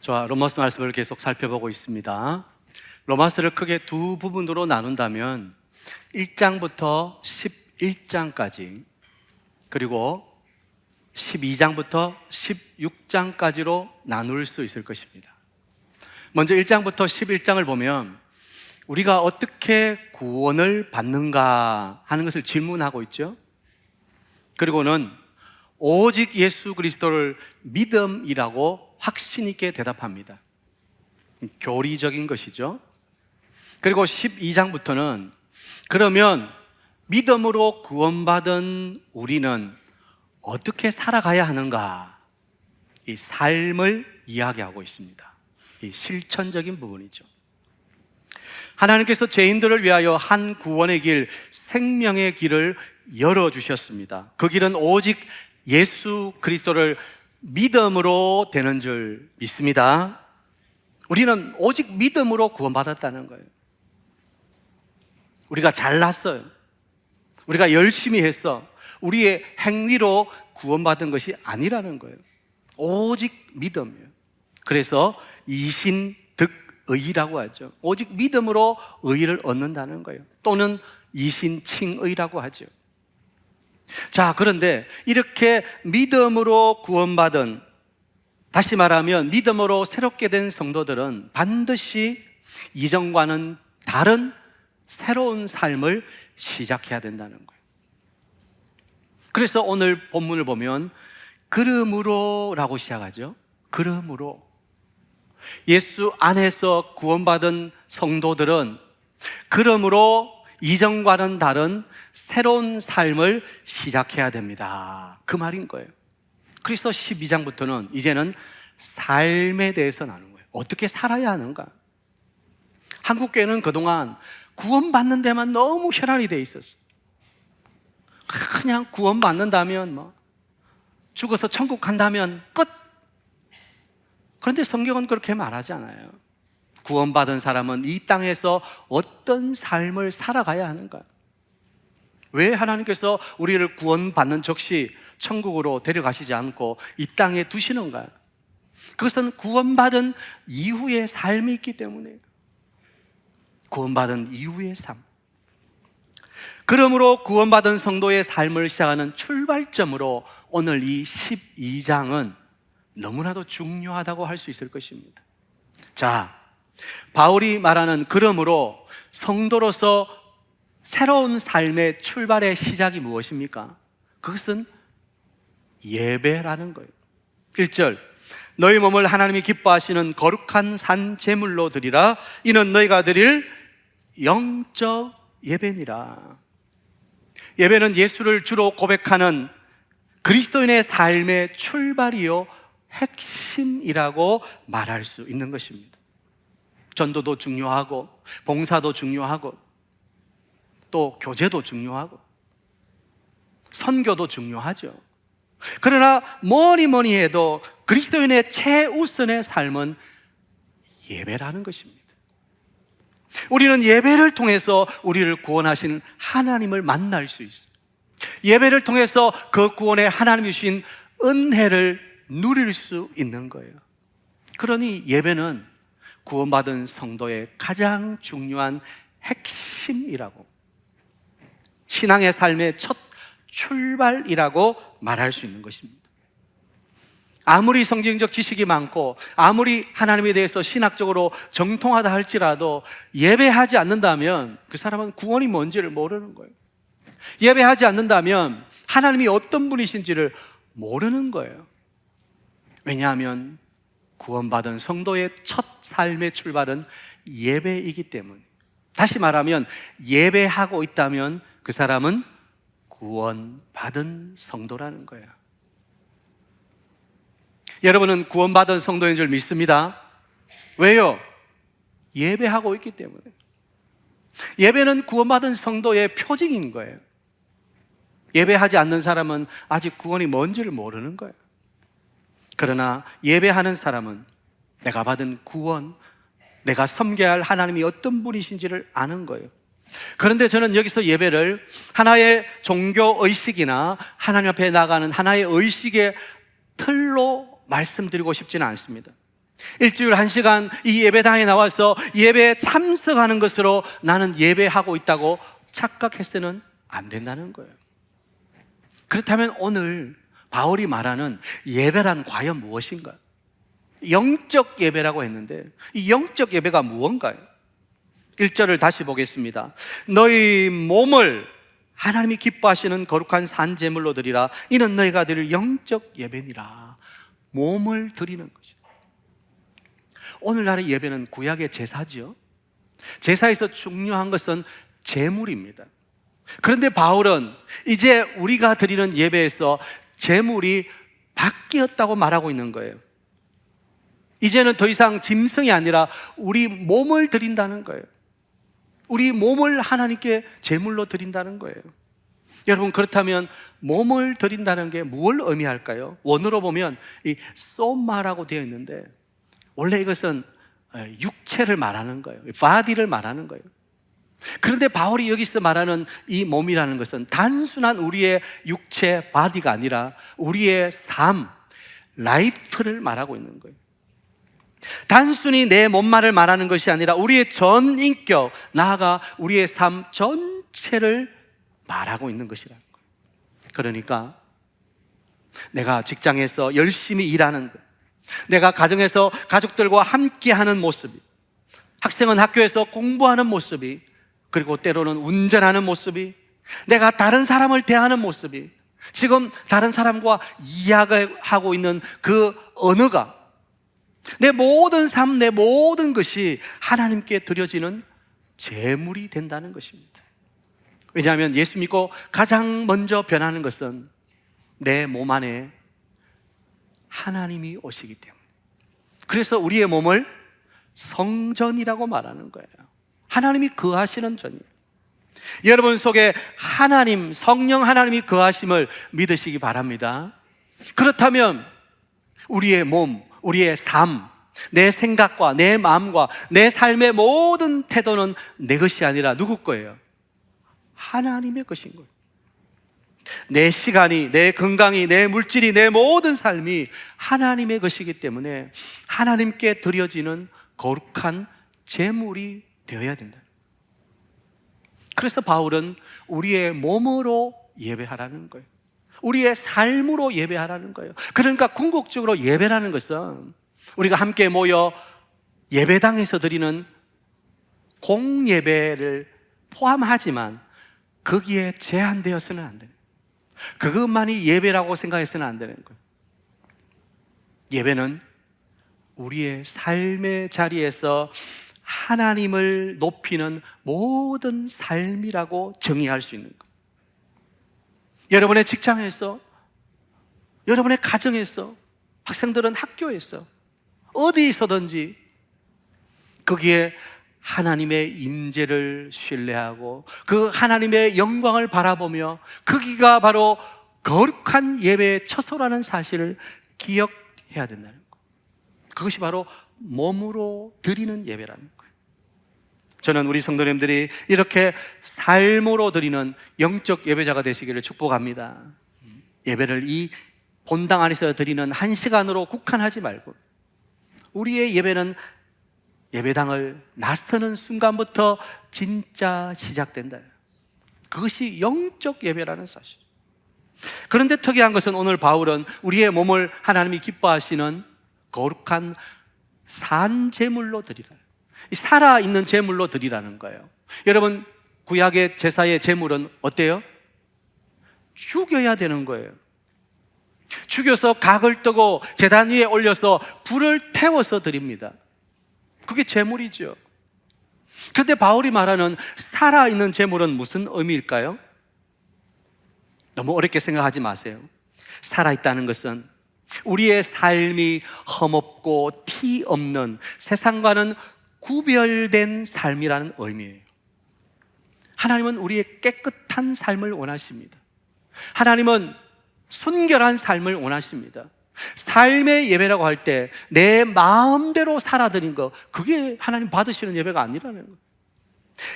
자, 로마서 말씀을 계속 살펴보고 있습니다. 로마서를 크게 두 부분으로 나눈다면 1장부터 11장까지, 그리고 12장부터 16장까지로 나눌 수 있을 것입니다. 먼저 1장부터 11장을 보면 우리가 어떻게 구원을 받는가 하는 것을 질문하고 있죠. 그리고는 오직 예수 그리스도를 믿음이라고 확신 있게 대답합니다. 교리적인 것이죠. 그리고 12장부터는 그러면 믿음으로 구원받은 우리는 어떻게 살아가야 하는가, 이 삶을 이야기하고 있습니다. 이 실천적인 부분이죠. 하나님께서 죄인들을 위하여 한 구원의 길, 생명의 길을 열어주셨습니다. 그 길은 오직 예수 그리스도를 믿음으로 되는 줄 믿습니다. 우리는 오직 믿음으로 구원받았다는 거예요. 우리가 잘났어요. 우리가 열심히 했어. 우리의 행위로 구원받은 것이 아니라는 거예요. 오직 믿음이에요. 그래서 이신득의라고 하죠. 오직 믿음으로 의를 얻는다는 거예요. 또는 이신칭의라고 하죠. 자, 그런데 이렇게 믿음으로 구원받은, 다시 말하면 믿음으로 새롭게 된 성도들은 반드시 이전과는 다른 새로운 삶을 시작해야 된다는 거예요. 그래서 오늘 본문을 보면 그러므로 라고 시작하죠. 그러므로 예수 안에서 구원받은 성도들은 그러므로 이전과는 다른 새로운 삶을 시작해야 됩니다. 그 말인 거예요. 그래서 12장부터는 이제는 삶에 대해서 나누는 거예요. 어떻게 살아야 하는가? 한국교회는 그동안 구원받는 데만 너무 혈안이 돼 있었어요. 그냥 구원받는다면 죽어서 천국 간다면 끝. 그런데 성경은 그렇게 말하지 않아요. 구원받은 사람은 이 땅에서 어떤 삶을 살아가야 하는가? 왜 하나님께서 우리를 구원받는 즉시 천국으로 데려가시지 않고 이 땅에 두시는가? 그것은 구원받은 이후의 삶이 있기 때문에. 구원받은 이후의 삶. 그러므로 구원받은 성도의 삶을 시작하는 출발점으로 오늘 이 12장은 너무나도 중요하다고 할 수 있을 것입니다. 자, 바울이 말하는 그러므로 성도로서 새로운 삶의 출발의 시작이 무엇입니까? 그것은 예배라는 거예요. 1절, 너희 몸을 하나님이 기뻐하시는 거룩한 산 제물로 드리라. 이는 너희가 드릴 영적 예배니라. 예배는 예수를 주로 고백하는 그리스도인의 삶의 출발이요 핵심이라고 말할 수 있는 것입니다. 전도도 중요하고 봉사도 중요하고 또 교제도 중요하고 선교도 중요하죠. 그러나 뭐니 해도 그리스도인의 최우선의 삶은 예배라는 것입니다. 우리는 예배를 통해서 우리를 구원하신 하나님을 만날 수 있어요. 예배를 통해서 그 구원의 하나님이 주신 은혜를 누릴 수 있는 거예요. 그러니 예배는 구원받은 성도의 가장 중요한 핵심이라고, 신앙의 삶의 첫 출발이라고 말할 수 있는 것입니다. 아무리 성경적 지식이 많고 아무리 하나님에 대해서 신학적으로 정통하다 할지라도 예배하지 않는다면 그 사람은 구원이 뭔지를 모르는 거예요. 예배하지 않는다면 하나님이 어떤 분이신지를 모르는 거예요. 왜냐하면 구원받은 성도의 첫 삶의 출발은 예배이기 때문에. 다시 말하면 예배하고 있다면 그 사람은 구원받은 성도라는 거예요. 여러분은 구원받은 성도인 줄 믿습니다. 왜요? 예배하고 있기 때문에. 예배는 구원받은 성도의 표징인 거예요. 예배하지 않는 사람은 아직 구원이 뭔지를 모르는 거예요. 그러나 예배하는 사람은 내가 받은 구원, 내가 섬겨야 할 하나님이 어떤 분이신지를 아는 거예요. 그런데 저는 여기서 예배를 하나의 종교 의식이나 하나님 앞에 나가는 하나의 의식의 틀로 말씀드리고 싶지는 않습니다. 일주일 1시간 이 예배당에 나와서 예배에 참석하는 것으로 나는 예배하고 있다고 착각해서는 안 된다는 거예요. 그렇다면 오늘 바울이 말하는 예배란 과연 무엇인가? 영적 예배라고 했는데 이 영적 예배가 무언가요? 1절을 다시 보겠습니다. 너희 몸을 하나님이 기뻐하시는 거룩한 산제물로 드리라. 이는 너희가 드릴 영적 예배니라. 몸을 드리는 것이다. 오늘날의 예배는 구약의 제사지요. 제사에서 중요한 것은 제물입니다. 그런데 바울은 이제 우리가 드리는 예배에서 제물이 바뀌었다고 말하고 있는 거예요. 이제는 더 이상 짐승이 아니라 우리 몸을 드린다는 거예요. 우리 몸을 하나님께 제물로 드린다는 거예요. 여러분, 그렇다면 몸을 드린다는 게 무엇을 의미할까요? 원어로 보면 이 소마라고 되어 있는데 원래 이것은 육체를 말하는 거예요. body를 말하는 거예요. 그런데 바울이 여기서 말하는 이 몸이라는 것은 단순한 우리의 육체 body가 아니라 우리의 삶, life를 말하고 있는 거예요. 단순히 내 몸만을 말하는 것이 아니라 우리의 전 인격, 나아가 우리의 삶 전체를 말하고 있는 것이라는 거예요. 그러니까 내가 직장에서 열심히 일하는 것, 내가 가정에서 가족들과 함께하는 모습이, 학생은 학교에서 공부하는 모습이, 그리고 때로는 운전하는 모습이, 내가 다른 사람을 대하는 모습이, 지금 다른 사람과 이야기하고 있는 그 언어가, 내 모든 삶, 내 모든 것이 하나님께 드려지는 제물이 된다는 것입니다. 왜냐하면 예수 믿고 가장 먼저 변하는 것은 내 몸 안에 하나님이 오시기 때문에. 그래서 우리의 몸을 성전이라고 말하는 거예요. 하나님이 거하시는 전이에요. 여러분 속에 하나님, 성령 하나님이 거하심을 믿으시기 바랍니다. 그렇다면 우리의 몸, 우리의 삶, 내 생각과 내 마음과 내 삶의 모든 태도는 내 것이 아니라 누구 거예요? 하나님의 것인 거예요. 내 시간이, 내 건강이, 내 물질이, 내 모든 삶이 하나님의 것이기 때문에 하나님께 드려지는 거룩한 제물이 되어야 된다. 그래서 바울은 우리의 몸으로 예배하라는 거예요. 우리의 삶으로 예배하라는 거예요. 그러니까 궁극적으로 예배라는 것은 우리가 함께 모여 예배당에서 드리는 공예배를 포함하지만 거기에 제한되어서는 안 돼요. 그것만이 예배라고 생각해서는 안 되는 거예요. 예배는 우리의 삶의 자리에서 하나님을 높이는 모든 삶이라고 정의할 수 있는 거예요. 여러분의 직장에서, 여러분의 가정에서, 학생들은 학교에서, 어디서든지 거기에 하나님의 임재를 신뢰하고 그 하나님의 영광을 바라보며 거기가 바로 거룩한 예배의 처소라는 사실을 기억해야 된다는 것. 그것이 바로 몸으로 드리는 예배라는 거예요. 저는 우리 성도님들이 이렇게 삶으로 드리는 영적 예배자가 되시기를 축복합니다. 예배를 이 본당 안에서 드리는 1시간으로 국한하지 말고 우리의 예배는 예배당을 나서는 순간부터 진짜 시작된다. 그것이 영적 예배라는 사실. 그런데 특이한 것은 오늘 바울은 우리의 몸을 하나님이 기뻐하시는 거룩한 산제물로 드리라. 살아있는 제물로 드리라는 거예요. 여러분, 구약의 제사의 제물은 어때요? 죽여야 되는 거예요. 죽여서 각을 뜨고 제단 위에 올려서 불을 태워서 드립니다. 그게 제물이죠. 그런데 바울이 말하는 살아있는 제물은 무슨 의미일까요? 너무 어렵게 생각하지 마세요. 살아있다는 것은 우리의 삶이 험없고 티 없는 세상과는 구별된 삶이라는 의미예요. 하나님은 우리의 깨끗한 삶을 원하십니다. 하나님은 순결한 삶을 원하십니다. 삶의 예배라고 할 때 내 마음대로 살아드린 것, 그게 하나님 받으시는 예배가 아니라는 거예요.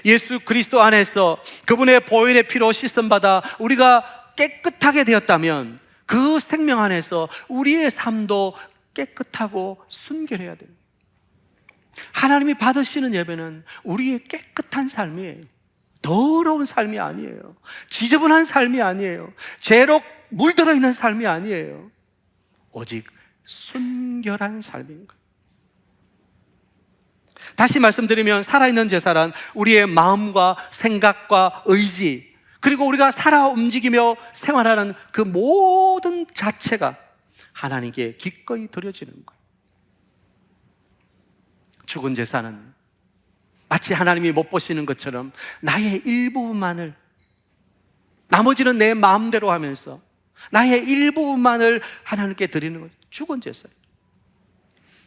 예수 그리스도 안에서 그분의 보혈의 피로 씻음받아 우리가 깨끗하게 되었다면 그 생명 안에서 우리의 삶도 깨끗하고 순결해야 돼요. 하나님이 받으시는 예배는 우리의 깨끗한 삶이에요. 더러운 삶이 아니에요. 지저분한 삶이 아니에요. 죄로 물들어 있는 삶이 아니에요. 오직 순결한 삶인 거예요. 다시 말씀드리면 살아있는 제사란 우리의 마음과 생각과 의지, 그리고 우리가 살아 움직이며 생활하는 그 모든 자체가 하나님께 기꺼이 드려지는 거예요. 죽은 제사는 마치 하나님이 못 보시는 것처럼 나의 일부분만을, 나머지는 내 마음대로 하면서 나의 일부분만을 하나님께 드리는 거죠. 죽은 제사예요.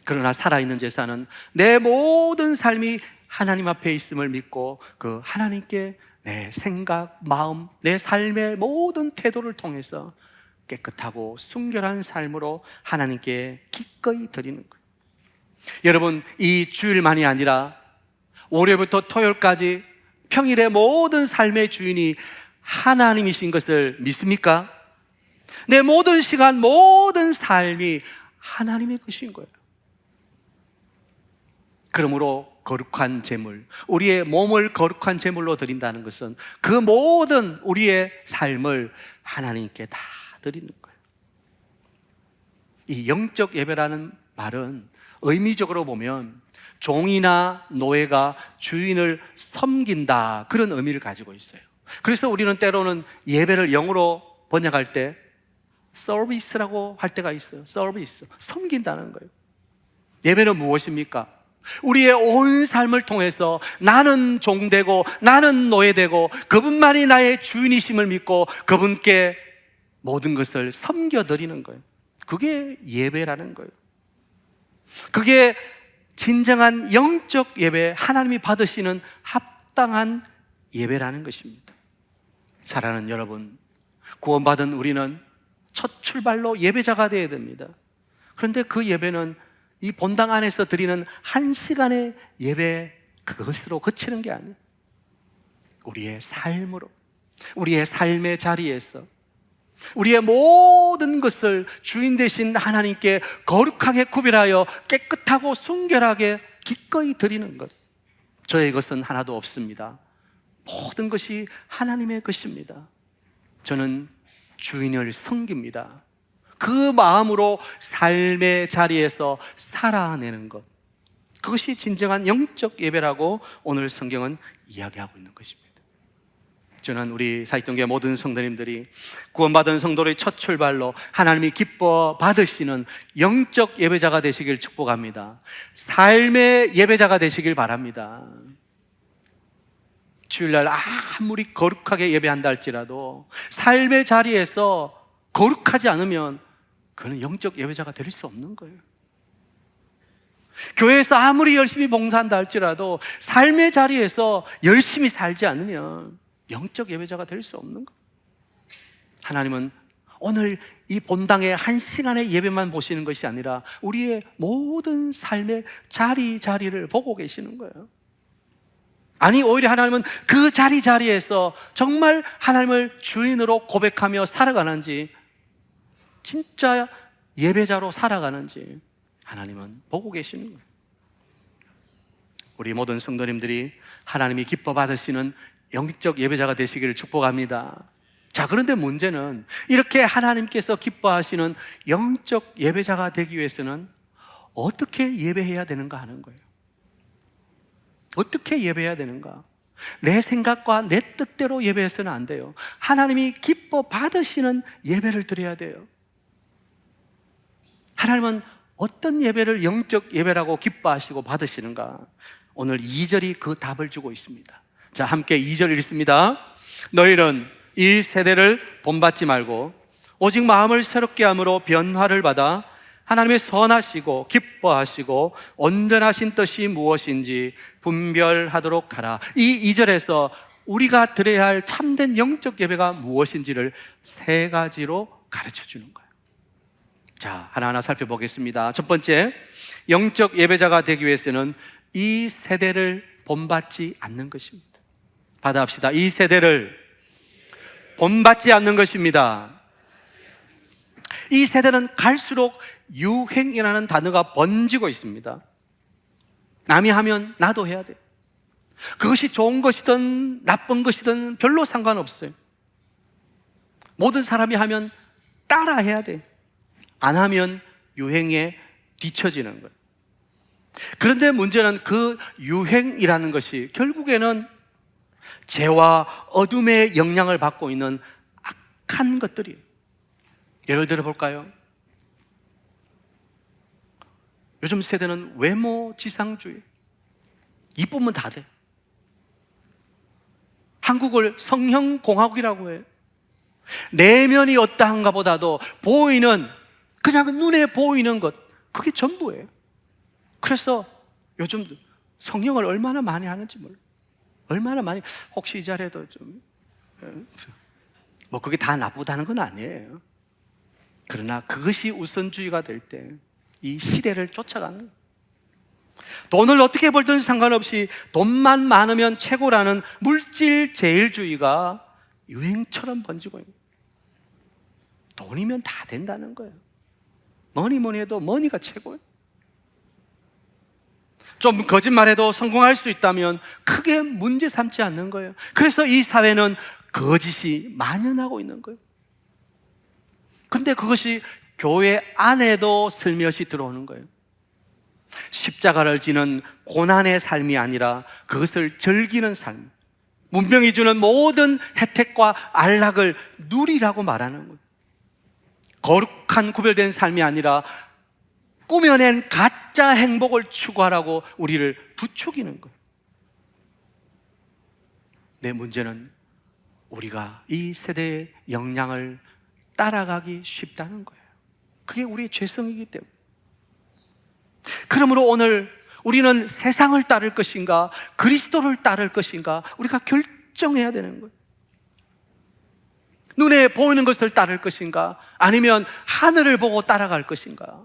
그러나 살아있는 제사는 내 모든 삶이 하나님 앞에 있음을 믿고 그 하나님께 내 생각, 마음, 내 삶의 모든 태도를 통해서 깨끗하고 순결한 삶으로 하나님께 기꺼이 드리는 거예요. 여러분, 이 주일만이 아니라 월요일부터 토요일까지 평일의 모든 삶의 주인이 하나님이신 것을 믿습니까? 내 모든 시간, 모든 삶이 하나님의 것인 거예요. 그러므로 거룩한 제물, 우리의 몸을 거룩한 제물로 드린다는 것은 그 모든 우리의 삶을 하나님께 다 드리는 거예요. 이 영적 예배라는 말은 의미적으로 보면 종이나 노예가 주인을 섬긴다, 그런 의미를 가지고 있어요. 그래서 우리는 때로는 예배를 영어로 번역할 때 서비스라고 할 때가 있어요. 서비스, 섬긴다는 거예요. 예배는 무엇입니까? 우리의 온 삶을 통해서 나는 종되고 나는 노예되고 그분만이 나의 주인이심을 믿고 그분께 모든 것을 섬겨드리는 거예요. 그게 예배라는 거예요. 그게 진정한 영적 예배, 하나님이 받으시는 합당한 예배라는 것입니다. 사랑하는 여러분, 구원받은 우리는 첫 출발로 예배자가 되어야 됩니다. 그런데 그 예배는 이 본당 안에서 드리는 1시간의 예배, 그것으로 그치는 게 아니에요. 우리의 삶으로, 우리의 삶의 자리에서 우리의 모든 것을 주인 되신 하나님께 거룩하게 구별하여 깨끗하고 순결하게 기꺼이 드리는 것. 저의 것은 하나도 없습니다. 모든 것이 하나님의 것입니다. 저는 주인을 섬깁니다. 그 마음으로 삶의 자리에서 살아내는 것, 그것이 진정한 영적 예배라고 오늘 성경은 이야기하고 있는 것입니다. 저는 우리 사익동교회 모든 성도님들이 구원받은 성도의 첫 출발로 하나님이 기뻐 받으시는 영적 예배자가 되시길 축복합니다. 삶의 예배자가 되시길 바랍니다. 주일날 아무리 거룩하게 예배한다 할지라도 삶의 자리에서 거룩하지 않으면 그는 영적 예배자가 될 수 없는 거예요. 교회에서 아무리 열심히 봉사한다 할지라도 삶의 자리에서 열심히 살지 않으면 영적 예배자가 될 수 없는 거예요. 하나님은 오늘 이 본당의 1시간의 예배만 보시는 것이 아니라 우리의 모든 삶의 자리를 보고 계시는 거예요. 아니, 오히려 하나님은 그 자리에서 정말 하나님을 주인으로 고백하며 살아가는지, 진짜 예배자로 살아가는지 하나님은 보고 계시는 거예요. 우리 모든 성도님들이 하나님이 기뻐 받으시는 영적 예배자가 되시기를 축복합니다. 자, 그런데 문제는 이렇게 하나님께서 기뻐하시는 영적 예배자가 되기 위해서는 어떻게 예배해야 되는가 하는 거예요. 어떻게 예배해야 되는가? 내 생각과 내 뜻대로 예배해서는 안 돼요. 하나님이 기뻐 받으시는 예배를 드려야 돼요. 하나님은 어떤 예배를 영적 예배라고 기뻐하시고 받으시는가? 오늘 2절이 그 답을 주고 있습니다. 자, 함께 2절 읽습니다. 너희는 이 세대를 본받지 말고 오직 마음을 새롭게 함으로 변화를 받아 하나님의 선하시고 기뻐하시고 온전하신 뜻이 무엇인지 분별하도록 하라. 이 2절에서 우리가 드려야 할 참된 영적 예배가 무엇인지를 3가지로 가르쳐 주는 거예요. 자, 하나하나 살펴보겠습니다. 첫 번째, 영적 예배자가 되기 위해서는 이 세대를 본받지 않는 것입니다. 받아합시다. 이 세대를 본받지 않는 것입니다. 이 세대는 갈수록 유행이라는 단어가 번지고 있습니다. 남이 하면 나도 해야 돼. 그것이 좋은 것이든 나쁜 것이든 별로 상관없어요. 모든 사람이 하면 따라 해야 돼. 안 하면 유행에 뒤처지는 거예요. 그런데 문제는 그 유행이라는 것이 결국에는 죄와 어둠의 영향을 받고 있는 악한 것들이에요. 예를 들어 볼까요? 요즘 세대는 외모 지상주의. 이쁘면 다 돼. 한국을 성형공화국이라고 해요. 내면이 어떠한가 보다도 보이는, 그냥 눈에 보이는 것, 그게 전부예요. 그래서 요즘 성형을 얼마나 많이 하는지 몰라요. 얼마나 많이, 혹시 이 자리에도 좀, 그게 다 나쁘다는 건 아니에요. 그러나 그것이 우선주의가 될 때 이 시대를 쫓아가는 거예요. 돈을 어떻게 벌든 상관없이 돈만 많으면 최고라는 물질 제일주의가 유행처럼 번지고 있는 거예요. 돈이면 다 된다는 거예요. 뭐니 해도 머니가 최고예요. 좀 거짓말해도 성공할 수 있다면 크게 문제 삼지 않는 거예요. 그래서 이 사회는 거짓이 만연하고 있는 거예요. 근데 그것이 교회 안에도 슬며시 들어오는 거예요. 십자가를 지는 고난의 삶이 아니라 그것을 즐기는 삶, 문명이 주는 모든 혜택과 안락을 누리라고 말하는 거예요. 거룩한 구별된 삶이 아니라 꾸며낸 가짜 행복을 추구하라고 우리를 부추기는 거예요. 내 문제는 우리가 이 세대의 영향을 따라가기 쉽다는 거예요. 그게 우리의 죄성이기 때문에. 그러므로 오늘 우리는 세상을 따를 것인가 그리스도를 따를 것인가 우리가 결정해야 되는 거예요. 눈에 보이는 것을 따를 것인가 아니면 하늘을 보고 따라갈 것인가.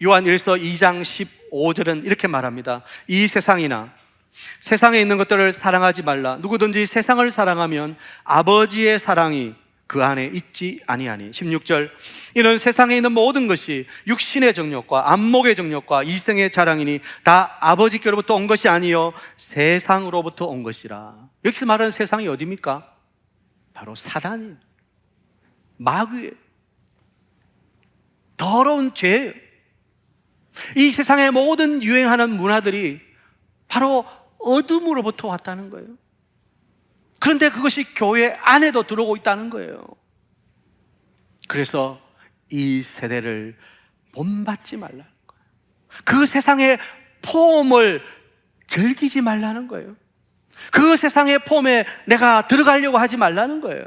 요한 1서 2장 15절은 이렇게 말합니다. 이 세상이나 세상에 있는 것들을 사랑하지 말라. 누구든지 세상을 사랑하면 아버지의 사랑이 그 안에 있지 아니하니. 16절, 이는 세상에 있는 모든 것이 육신의 정욕과 안목의 정욕과 이생의 자랑이니 다 아버지께로부터 온 것이 아니요 세상으로부터 온 것이라. 여기서 말하는 세상이 어디입니까? 바로 사단이에요. 마귀예요. 더러운 죄예요. 이 세상의 모든 유행하는 문화들이 바로 어둠으로부터 왔다는 거예요. 그런데 그것이 교회 안에도 들어오고 있다는 거예요. 그래서 이 세대를 본받지 말라는 거예요. 그 세상의 폼을 즐기지 말라는 거예요. 그 세상의 폼에 내가 들어가려고 하지 말라는 거예요.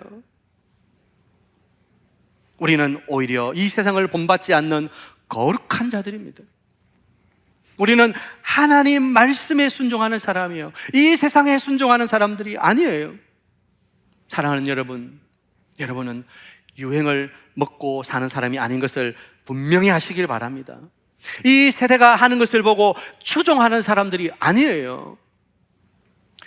우리는 오히려 이 세상을 본받지 않는 거룩한 자들입니다. 우리는 하나님 말씀에 순종하는 사람이에요. 이 세상에 순종하는 사람들이 아니에요. 사랑하는 여러분, 여러분은 유행을 먹고 사는 사람이 아닌 것을 분명히 아시길 바랍니다. 이 세대가 하는 것을 보고 추종하는 사람들이 아니에요.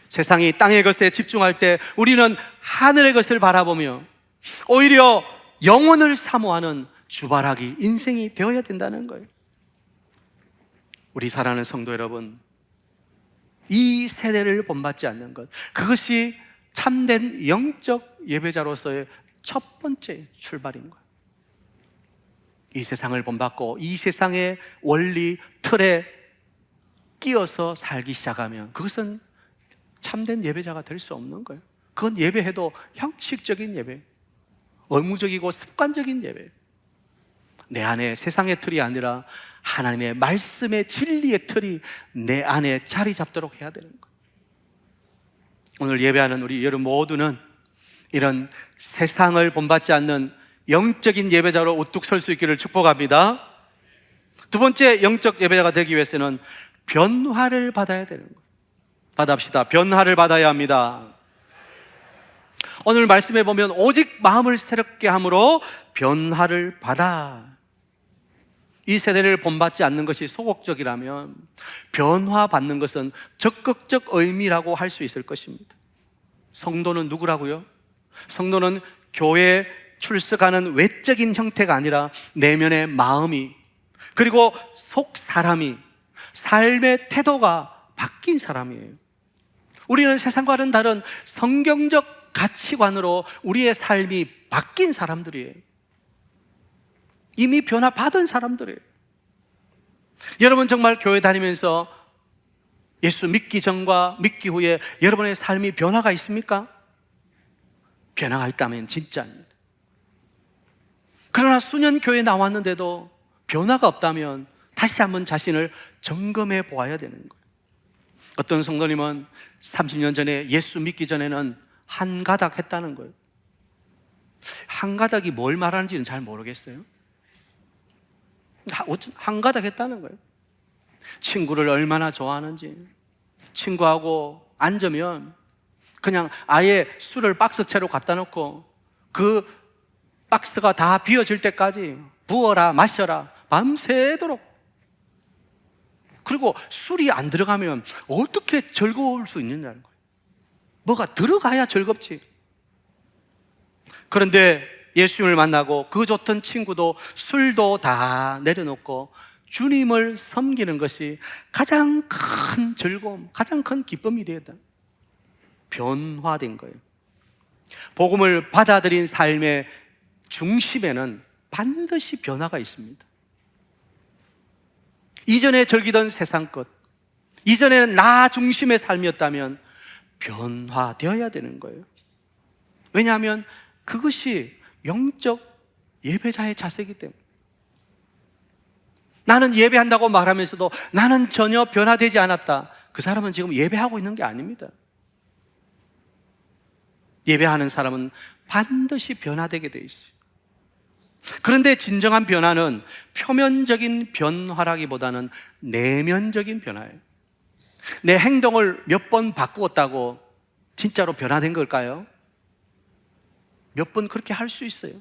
세상이 땅의 것에 집중할 때 우리는 하늘의 것을 바라보며 오히려 영혼을 사모하는 주바라기 인생이 되어야 된다는 거예요. 우리 사랑하는 성도 여러분, 이 세대를 본받지 않는 것, 그것이 참된 영적 예배자로서의 첫 번째 출발인 거예요. 이 세상을 본받고 이 세상의 원리, 틀에 끼어서 살기 시작하면 그것은 참된 예배자가 될 수 없는 거예요. 그건 예배해도 형식적인 예배, 의무적이고 습관적인 예배. 내 안에 세상의 틀이 아니라 하나님의 말씀의 진리의 틀이 내 안에 자리 잡도록 해야 되는 거예요. 오늘 예배하는 우리 여러분 모두는 이런 세상을 본받지 않는 영적인 예배자로 우뚝 설 수 있기를 축복합니다. 두 번째 영적 예배자가 되기 위해서는 변화를 받아야 되는 거예요. 받읍시다. 변화를 받아야 합니다. 오늘 말씀에 보면 오직 마음을 새롭게 함으로 변화를 받아. 이 세대를 본받지 않는 것이 소극적이라면 변화받는 것은 적극적 의미라고 할 수 있을 것입니다. 성도는 누구라고요? 성도는 교회 출석하는 외적인 형태가 아니라 내면의 마음이, 그리고 속 사람이, 삶의 태도가 바뀐 사람이에요. 우리는 세상과는 다른 성경적 가치관으로 우리의 삶이 바뀐 사람들이에요. 이미 변화받은 사람들이에요. 여러분 정말 교회 다니면서 예수 믿기 전과 믿기 후에 여러분의 삶이 변화가 있습니까? 변화가 있다면 진짜입니다. 그러나 수년 교회에 나왔는데도 변화가 없다면 다시 한번 자신을 점검해 보아야 되는 거예요. 어떤 성도님은 30년 전에 예수 믿기 전에는 한 가닥 했다는 거예요. 한 가닥이 뭘 말하는지는 잘 모르겠어요. 한 가닥 했다는 거예요. 친구를 얼마나 좋아하는지, 친구하고 앉으면 그냥 아예 술을 박스채로 갖다 놓고 그 박스가 다 비워질 때까지 부어라 마셔라 밤새도록. 그리고 술이 안 들어가면 어떻게 즐거울 수 있느냐는 거예요. 뭐가 들어가야 즐겁지. 그런데 예수님을 만나고 그 좋던 친구도 술도 다 내려놓고 주님을 섬기는 것이 가장 큰 즐거움, 가장 큰 기쁨이 되었다. 변화된 거예요. 복음을 받아들인 삶의 중심에는 반드시 변화가 있습니다. 이전에 즐기던 세상 것, 이전에는 나 중심의 삶이었다면 변화되어야 되는 거예요. 왜냐하면 그것이 영적 예배자의 자세이기 때문에. 나는 예배한다고 말하면서도 나는 전혀 변화되지 않았다. 그 사람은 지금 예배하고 있는 게 아닙니다. 예배하는 사람은 반드시 변화되게 돼 있어요. 그런데 진정한 변화는 표면적인 변화라기보다는 내면적인 변화예요. 내 행동을 몇 번 바꾸었다고 진짜로 변화된 걸까요? 몇 번 그렇게 할 수 있어요.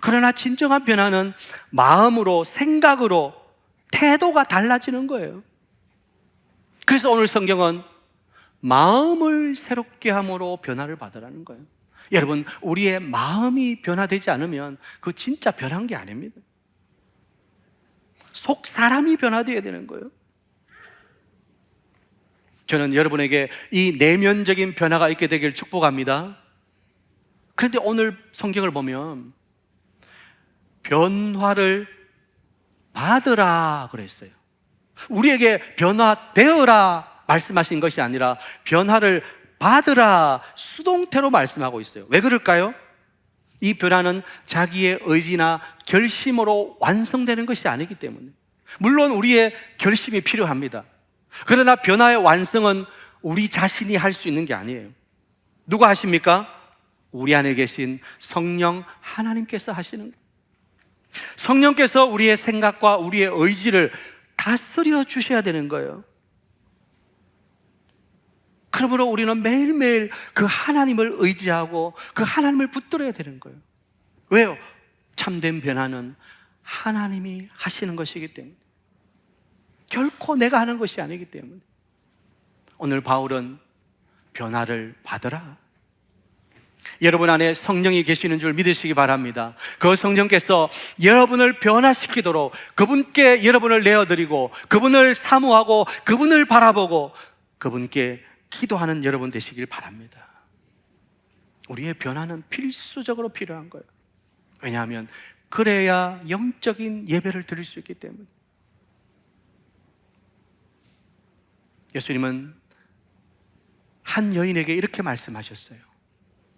그러나 진정한 변화는 마음으로, 생각으로, 태도가 달라지는 거예요. 그래서 오늘 성경은 마음을 새롭게 함으로 변화를 받으라는 거예요. 여러분, 우리의 마음이 변화되지 않으면 그 진짜 변한 게 아닙니다. 속 사람이 변화되어야 되는 거예요. 저는 여러분에게 이 내면적인 변화가 있게 되길 축복합니다. 그런데 오늘 성경을 보면 변화를 받으라 그랬어요. 우리에게 변화되어라 말씀하신 것이 아니라 변화를 받으라 수동태로 말씀하고 있어요. 왜 그럴까요? 이 변화는 자기의 의지나 결심으로 완성되는 것이 아니기 때문에. 물론 우리의 결심이 필요합니다. 그러나 변화의 완성은 우리 자신이 할 수 있는 게 아니에요. 누가 하십니까? 우리 안에 계신 성령 하나님께서 하시는 거예요. 성령께서 우리의 생각과 우리의 의지를 다스려 주셔야 되는 거예요. 그러므로 우리는 매일매일 그 하나님을 의지하고 그 하나님을 붙들어야 되는 거예요. 왜요? 참된 변화는 하나님이 하시는 것이기 때문에. 결코 내가 하는 것이 아니기 때문에. 오늘 바울은 변화를 받으라. 여러분 안에 성령이 계시는 줄 믿으시기 바랍니다. 그 성령께서 여러분을 변화시키도록 그분께 여러분을 내어드리고 그분을 사모하고 그분을 바라보고 그분께 기도하는 여러분 되시길 바랍니다. 우리의 변화는 필수적으로 필요한 거예요. 왜냐하면 그래야 영적인 예배를 드릴 수 있기 때문에. 예수님은 한 여인에게 이렇게 말씀하셨어요.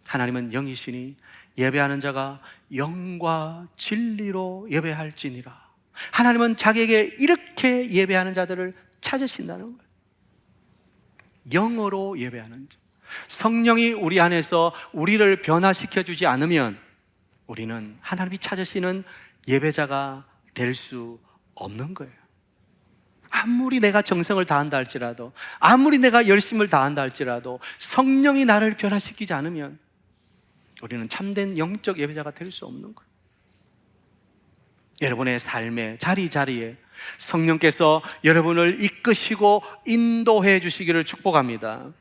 하나님은 영이시니 예배하는 자가 영과 진리로 예배할지니라. 하나님은 자기에게 이렇게 예배하는 자들을 찾으신다는 거예요. 영으로 예배하는 자. 성령이 우리 안에서 우리를 변화시켜 주지 않으면 우리는 하나님이 찾으시는 예배자가 될 수 없는 거예요. 아무리 내가 정성을 다한다 할지라도, 아무리 내가 열심을 다한다 할지라도 성령이 나를 변화시키지 않으면 우리는 참된 영적 예배자가 될 수 없는 거예요. 여러분의 삶의 자리자리에 성령께서 여러분을 이끄시고 인도해 주시기를 축복합니다.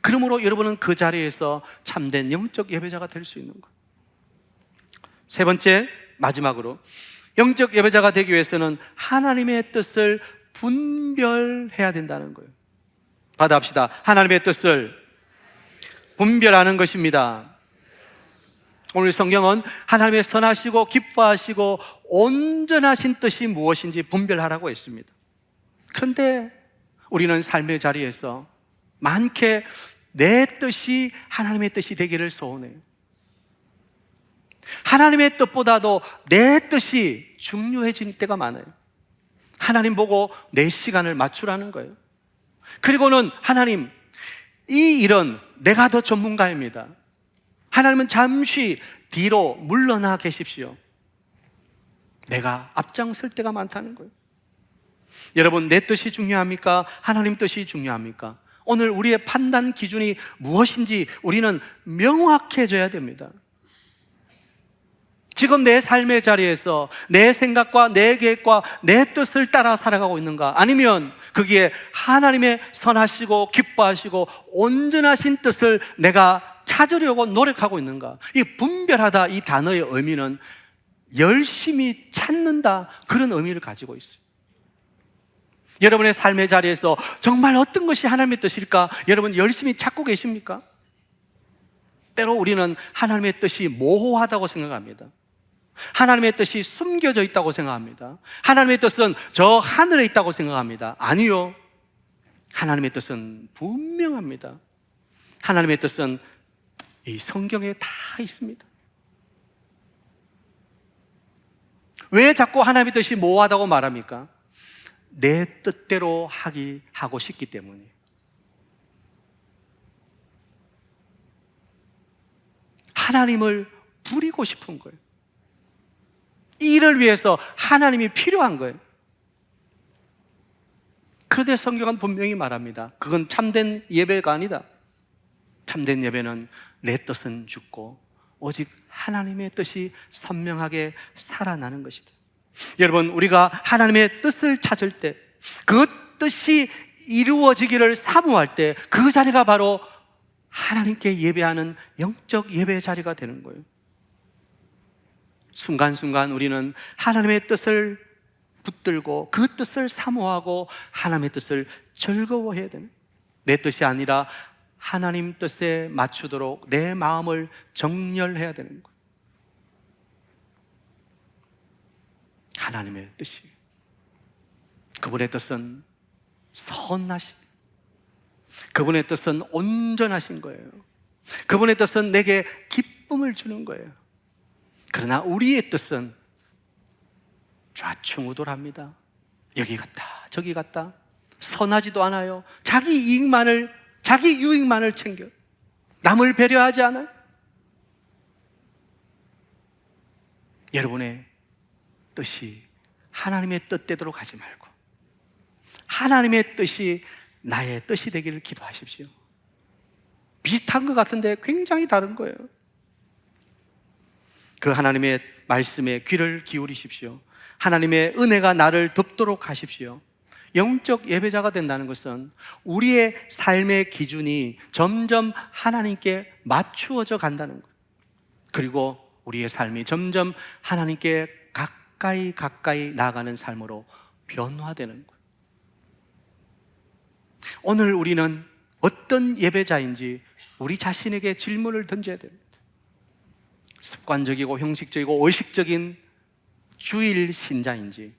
그러므로 여러분은 그 자리에서 참된 영적 예배자가 될 수 있는 거예요. 세 번째, 마지막으로 영적 예배자가 되기 위해서는 하나님의 뜻을 분별해야 된다는 거예요. 받아합시다. 하나님의 뜻을 분별하는 것입니다. 오늘 성경은 하나님의 선하시고 기뻐하시고 온전하신 뜻이 무엇인지 분별하라고 했습니다. 그런데 우리는 삶의 자리에서 많게 내 뜻이 하나님의 뜻이 되기를 소원해요. 하나님의 뜻보다도 내 뜻이 중요해질 때가 많아요. 하나님 보고 내 시간을 맞추라는 거예요. 그리고는 하나님, 이 일은 내가 더 전문가입니다. 하나님은 잠시 뒤로 물러나 계십시오. 내가 앞장설 때가 많다는 거예요. 여러분, 내 뜻이 중요합니까? 하나님 뜻이 중요합니까? 오늘 우리의 판단 기준이 무엇인지 우리는 명확해져야 됩니다. 지금 내 삶의 자리에서 내 생각과 내 계획과 내 뜻을 따라 살아가고 있는가? 아니면 거기에 하나님의 선하시고 기뻐하시고 온전하신 뜻을 내가 찾으려고 노력하고 있는가? 이 분별하다, 이 단어의 의미는 열심히 찾는다, 그런 의미를 가지고 있어요. 여러분의 삶의 자리에서 정말 어떤 것이 하나님의 뜻일까? 여러분 열심히 찾고 계십니까? 때로 우리는 하나님의 뜻이 모호하다고 생각합니다. 하나님의 뜻이 숨겨져 있다고 생각합니다. 하나님의 뜻은 저 하늘에 있다고 생각합니다. 아니요, 하나님의 뜻은 분명합니다. 하나님의 뜻은 이 성경에 다 있습니다. 왜 자꾸 하나님의 뜻이 모호하다고 말합니까? 내 뜻대로 하고 싶기 때문에. 하나님을 부리고 싶은 거예요. 이 일을 위해서 하나님이 필요한 거예요. 그런데 성경은 분명히 말합니다. 그건 참된 예배가 아니다. 참된 예배는 내 뜻은 죽고 오직 하나님의 뜻이 선명하게 살아나는 것이다. 여러분, 우리가 하나님의 뜻을 찾을 때, 그 뜻이 이루어지기를 사모할 때, 그 자리가 바로 하나님께 예배하는 영적 예배의 자리가 되는 거예요. 순간순간 우리는 하나님의 뜻을 붙들고 그 뜻을 사모하고 하나님의 뜻을 즐거워해야 되는, 내 뜻이 아니라 하나님 뜻에 맞추도록 내 마음을 정렬해야 되는 거예요. 하나님의 뜻이, 그분의 뜻은 선하신, 그분의 뜻은 온전하신 거예요. 그분의 뜻은 내게 기쁨을 주는 거예요. 그러나 우리의 뜻은 좌충우돌합니다. 여기 갔다 저기 갔다, 선하지도 않아요. 자기 유익만을 챙겨 남을 배려하지 않아요. 여러분의 뜻이 하나님의 뜻대로 가지 말고 하나님의 뜻이 나의 뜻이 되기를 기도하십시오. 비슷한 것 같은데 굉장히 다른 거예요. 그 하나님의 말씀에 귀를 기울이십시오. 하나님의 은혜가 나를 덮도록 하십시오. 영적 예배자가 된다는 것은 우리의 삶의 기준이 점점 하나님께 맞추어져 간다는 것, 그리고 우리의 삶이 점점 하나님께 가까이 나아가는 삶으로 변화되는 것. 오늘 우리는 어떤 예배자인지 우리 자신에게 질문을 던져야 됩니다. 습관적이고 형식적이고 의식적인 주일 신자인지,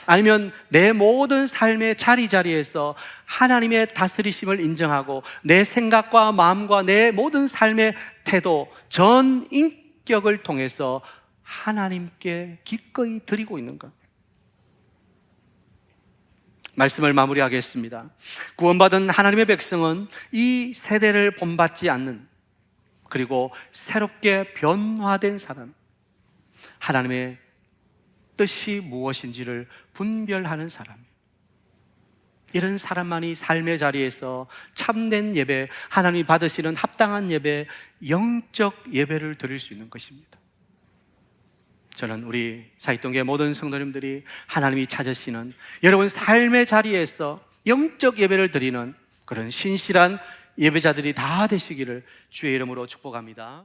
아니면 내 모든 삶의 자리에서 하나님의 다스리심을 인정하고 내 생각과 마음과 내 모든 삶의 태도, 전 인격을 통해서 하나님께 기꺼이 드리고 있는가? 말씀을 마무리하겠습니다. 구원받은 하나님의 백성은 이 세대를 본받지 않는, 그리고 새롭게 변화된 사람, 하나님의 뜻이 무엇인지를 분별하는 사람, 이런 사람만이 삶의 자리에서 참된 예배, 하나님이 받으시는 합당한 예배, 영적 예배를 드릴 수 있는 것입니다. 저는 우리 사익동교회 모든 성도님들이 하나님이 찾으시는 여러분 삶의 자리에서 영적 예배를 드리는 그런 신실한 예배자들이 다 되시기를 주의 이름으로 축복합니다.